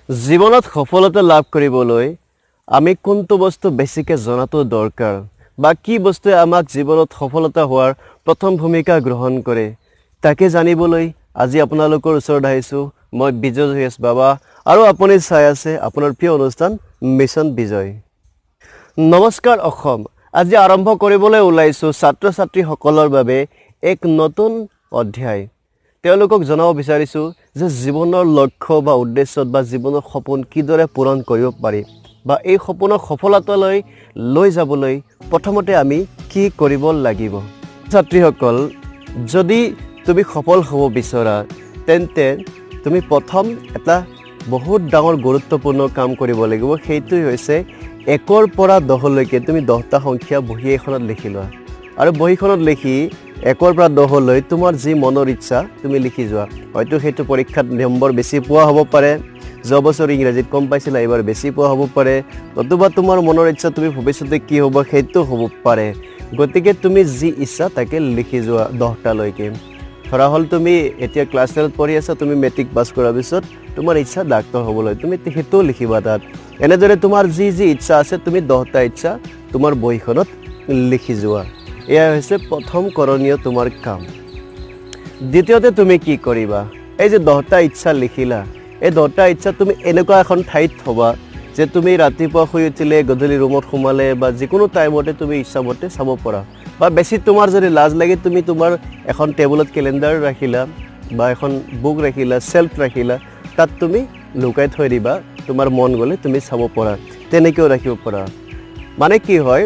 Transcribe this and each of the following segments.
জীৱনত সফলতা লাভ কৰিবলৈ আমি কোনটো বস্তু বেছিকৈ জনাটো দৰকাৰ বা কি বস্তুৱে আমাক জীৱনত সফলতা হোৱাৰ প্ৰথম ভূমিকা গ্ৰহণ কৰে তাকে জানিবলৈ আজি আপোনালোকৰ ওচৰত আহিছোঁ মই বিজয় জয়েশ বাবা আৰু আপুনি চাই আছে আপোনাৰ প্ৰিয় অনুষ্ঠান মিছন বিজয়। নমস্কাৰ অসম, আজি আৰম্ভ কৰিবলৈ ওলাইছোঁ ছাত্ৰ ছাত্ৰীসকলৰ বাবে এক নতুন অধ্যায়। তেওঁলোকক জনাব বিচাৰিছোঁ যে জীৱনৰ লক্ষ্য বা উদ্দেশ্যত বা জীৱনৰ সপোন কিদৰে পূৰণ কৰিব পাৰি বা এই সপোনক সফলতালৈ লৈ যাবলৈ প্ৰথমতে আমি কি কৰিব লাগিব। ছাত্ৰীসকল, যদি তুমি সফল হ'ব বিচৰা তেন্তে তুমি প্ৰথম এটা বহুত ডাঙৰ গুৰুত্বপূৰ্ণ কাম কৰিব লাগিব। সেইটো হৈছে 1ৰ পৰা 10লৈকে তুমি 10টা সংখ্যা বহী এখনত লিখি লোৱা আৰু বহীখনত লিখি 1ৰ পৰা 10লৈ তোমাৰ যি মনৰ ইচ্ছা তুমি লিখি যোৱা। হয়তো সেইটো পৰীক্ষাত নম্বৰ বেছি পোৱা হ'ব পাৰে, যোৱা বছৰ ইংৰাজীত কম পাইছিলা, এইবাৰ বেছি পোৱা হ'ব পাৰে, নতুবা তোমাৰ মনৰ ইচ্ছা তুমি ভৱিষ্যতে কি হ'ব সেইটো হ'ব পাৰে। গতিকে তুমি যি ইচ্ছা তাকে লিখি যোৱা 10টালৈকে। ধৰা হ'ল তুমি এতিয়া ক্লাছ 10ত পঢ়ি আছা, তুমি মেট্ৰিক পাছ কৰাৰ পিছত তোমাৰ ইচ্ছা ডাক্তৰ হ'বলৈ, তুমি সেইটোও লিখিবা তাত। এনেদৰে তোমাৰ যি যি ইচ্ছা আছে তুমি 10টা ইচ্ছা তোমাৰ বহীখনত লিখি যোৱা। এয়া হৈছে প্ৰথম কৰণীয় তোমাৰ কাম। দ্বিতীয়তে তুমি কি কৰিবা, এই যে 10টা ইচ্ছা লিখিলা, এই 10টা ইচ্ছা তুমি এনেকুৱা এখন ঠাইত থবা যে তুমি ৰাতিপুৱা শুই উঠিলে গধূলি ৰুমত সোমালে বা যিকোনো টাইমতে তুমি ইচ্ছামতে চাব পৰা। বা বেছি তোমাৰ যদি লাজ লাগে তুমি তোমাৰ এখন টেবুলত কেলেণ্ডাৰ ৰাখিলা বা এখন বুক ৰাখিলা, চেল্ফ ৰাখিলা, তাত তুমি লুকাই থৈ দিবা, তোমাৰ মন গ'লে তুমি চাব পৰা, তেনেকৈও ৰাখিব পৰা। মানে কি হয়,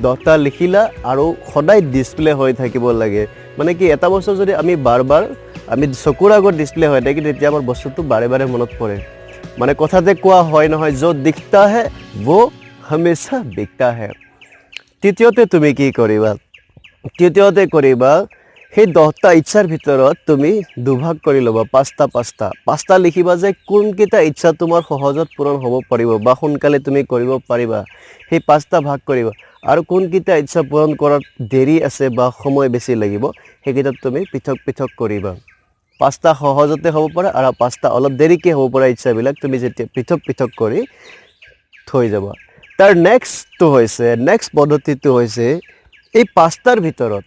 10টা লিখিলা আৰু সদায় ডিছপ্লে হৈ থাকিব লাগে। মানে কি এটা বস্তু যদি আমি বাৰ বাৰ আমি চকুৰ আগত ডিছপ্লে হৈ থাকে তেতিয়া আমাৰ বস্তুটো বাৰে বাৰে মনত পৰে। মানে কথাতে কোৱা হয় নহয়, য'ত দিখতা হে वो हमेशा बिकता है। তৃতীয়তে তুমি কি কৰিবা, তৃতীয়তে কৰিবা সেই 10টা ইচ্ছাৰ ভিতৰত তুমি দুভাগ কৰি ল'বা, পাঁচটা লিখিবা যে কোনকেইটা ইচ্ছা তোমাৰ সহজত পূৰণ হ'ব পাৰিব বা সোনকালে তুমি কৰিব পাৰিবা, সেই 5টা ভাগ কৰিবা। আৰু কোনকেইটা ইচ্ছা পূৰণ কৰাত দেৰি আছে বা সময় বেছি লাগিব সেইকেইটাত তুমি পৃথক পৃথক কৰিবা। 5টা সহজতে হ'ব পাৰে আৰু 5টা অলপ দেৰিকৈ হ'ব পৰা ইচ্ছাবিলাক তুমি যেতিয়া পৃথক পৃথক কৰি থৈ যাবা। তাৰ নেক্সট পদ্ধতিটো হৈছে এই 5টাৰ ভিতৰত,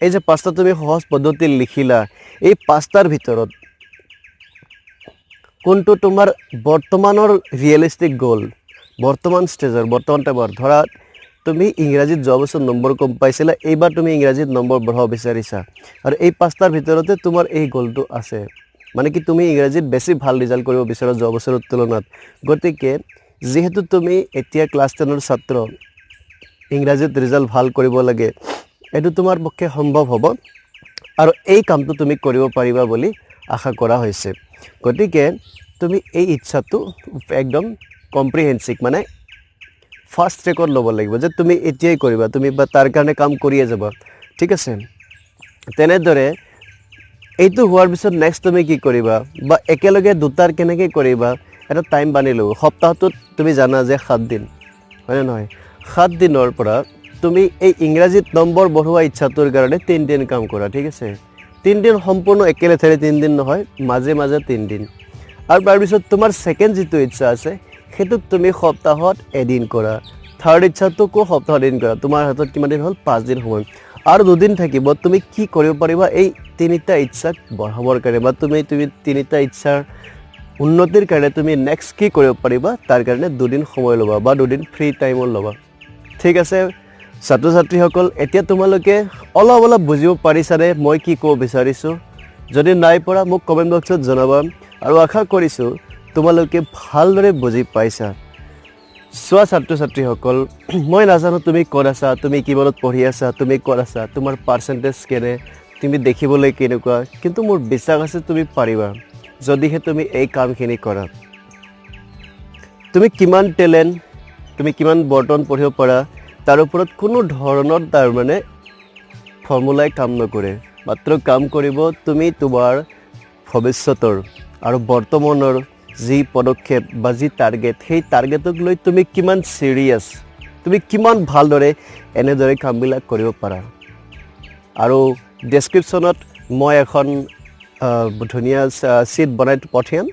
এই যে 5টা তুমি সহজ পদ্ধতি লিখিলা, এই 5টাৰ ভিতৰত কোনটো তোমাৰ বৰ্তমানৰ ৰিয়েলিষ্টিক গ'ল, বৰ্তমান ষ্টেজৰ বৰ্তমান টাইমৰ, ধৰা তুমি ইংৰাজীত যোৱা বছৰ নম্বৰ কম পাইছিলা, এইবাৰ তুমি ইংৰাজীত নম্বৰ বঢ়াব বিচাৰিছা আৰু এই 5টাৰ ভিতৰতে তোমাৰ এই গ'লটো আছে। মানে কি তুমি ইংৰাজীত বেছি ভাল ৰিজাল্ট কৰিব বিচাৰা যোৱা বছৰৰ তুলনাত। গতিকে যিহেতু তুমি এতিয়া ক্লাছ 10ৰ ছাত্ৰ, ইংৰাজীত ৰিজাল্ট ভাল কৰিব লাগে, এইটো তোমাৰ পক্ষে সম্ভৱ হ'ব আৰু এই কামটো তুমি কৰিব পাৰিবা বুলি আশা কৰা হৈছে। গতিকে তুমি এই ইচ্ছাটো একদম কম্প্ৰিহেনচিভ মানে ফাৰ্ষ্ট ট্ৰেকত ল'ব লাগিব যে তুমি এতিয়াই কৰিবা, তুমি বা তাৰ কাৰণে কাম কৰিয়ে যাবা, ঠিক আছে। তেনেদৰে এইটো হোৱাৰ পিছত নেক্সট তুমি কি কৰিবা বা একেলগে দুটাৰ কেনেকৈ কৰিবা এটা টাইম বানি ল'ব। সপ্তাহটোত তুমি জানা যে 7 দিন, হয়নে নহয়, 7 দিনৰ পৰা তুমি এই ইংৰাজীত নম্বৰ বঢ়োৱা ইচ্ছাটোৰ কাৰণে 3 দিন কাম কৰা, ঠিক আছে। 3 দিন সম্পূৰ্ণ একেলেথাৰে 3 দিন নহয়, মাজে মাজে 3 দিন। আৰু তাৰপিছত তোমাৰ ছেকেণ্ড যিটো ইচ্ছা আছে সেইটোক তুমি সপ্তাহত এদিন কৰা, থাৰ্ড ইচ্ছাটোকো সপ্তাহত এদিন কৰা। তোমাৰ হাতত কিমান দিন হ'ল, 5 দিন সময় আৰু 2 দিন থাকিব। তুমি কি কৰিব পাৰিবা এই 3টা ইচ্ছাক বঢ়াবৰ কাৰণে বা তুমি 3টা ইচ্ছাৰ উন্নতিৰ কাৰণে তুমি নেক্সট কি কৰিব পাৰিবা তাৰ কাৰণে 2 দিন সময় ল'বা বা 2 দিন ফ্ৰী টাইমত ল'বা, ঠিক আছে। ছাত্ৰ ছাত্ৰীসকল, এতিয়া তোমালোকে অলপ বুজিব পাৰিছানে মই কি ক'ব বিচাৰিছোঁ? যদি নাই পৰা মোক কমেণ্ট বক্সত জনাবা আৰু আশা কৰিছোঁ তোমালোকে ভালদৰে বুজি পাইছা। চোৱা ছাত্ৰ ছাত্ৰীসকল, মই নাজানো তুমি ক'ত আছা, তুমি কিমানত পঢ়ি আছা, তুমি ক'ত আছা, তোমাৰ পাৰ্চেণ্টেজ কেনে, তুমি দেখিবলৈ কেনেকুৱা, কিন্তু মোৰ বিশ্বাস আছে তুমি পাৰিবা যদিহে তুমি এই কামখিনি কৰা। তুমি কিমান টেলেণ্ট, তুমি কিমান বৰ্তমান পঢ়িব পাৰা তাৰ ওপৰত কোনো ধৰণৰ তাৰমানে ফৰ্মুলাই কাম নকৰে, মাত্ৰ কাম কৰিব তুমি তোমাৰ ভৱিষ্যতৰ আৰু বৰ্তমানৰ যি পদক্ষেপ বা যি টাৰ্গেট, সেই টাৰ্গেটক লৈ তুমি কিমান চিৰিয়াছ, তুমি কিমান ভালদৰে এনেদৰে কামবিলাক কৰিব পাৰা। আৰু ডেছক্ৰিপশ্যনত মই এখন ধুনীয়া ছিট বনাই পঠিয়াম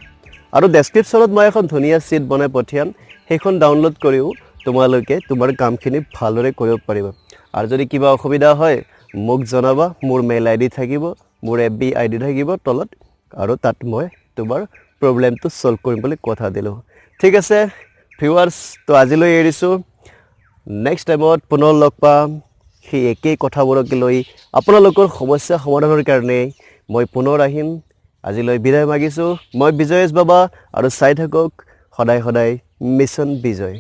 আৰু ডেছক্ৰিপশ্যনত মই এখন ধুনীয়া ছিট বনাই পঠিয়াম সেইখন ডাউনলোড কৰিও তোমালোকে তোমাৰ কামখিনি ভালদৰে কৰিব পাৰিবা আৰু যদি কিবা অসুবিধা হয় মোক জনাবা মোৰ মেইল আইডি থাকিব মোৰ FB আইডি থাকিব তলত আৰু তাত মই তোমাৰ প্ৰব্লেমটো সলভ কৰিম বুলি কথা দিলোঁ ঠিক আছে ভিউৱাৰ্ছ তো আজিলৈ এৰিছোঁ নেক্সট টাইমত পুনৰ লগ পাম সেই একেই কথাবোৰকে লৈ আপোনালোকৰ সমস্যা সমাধানৰ কাৰণে মই পুনৰ আহিম আজিলৈ বিদায় মাগিছোঁ মই বিজয়েশ বাবা আৰু চাই থাকক সদায় সদায় মিছন বিজয়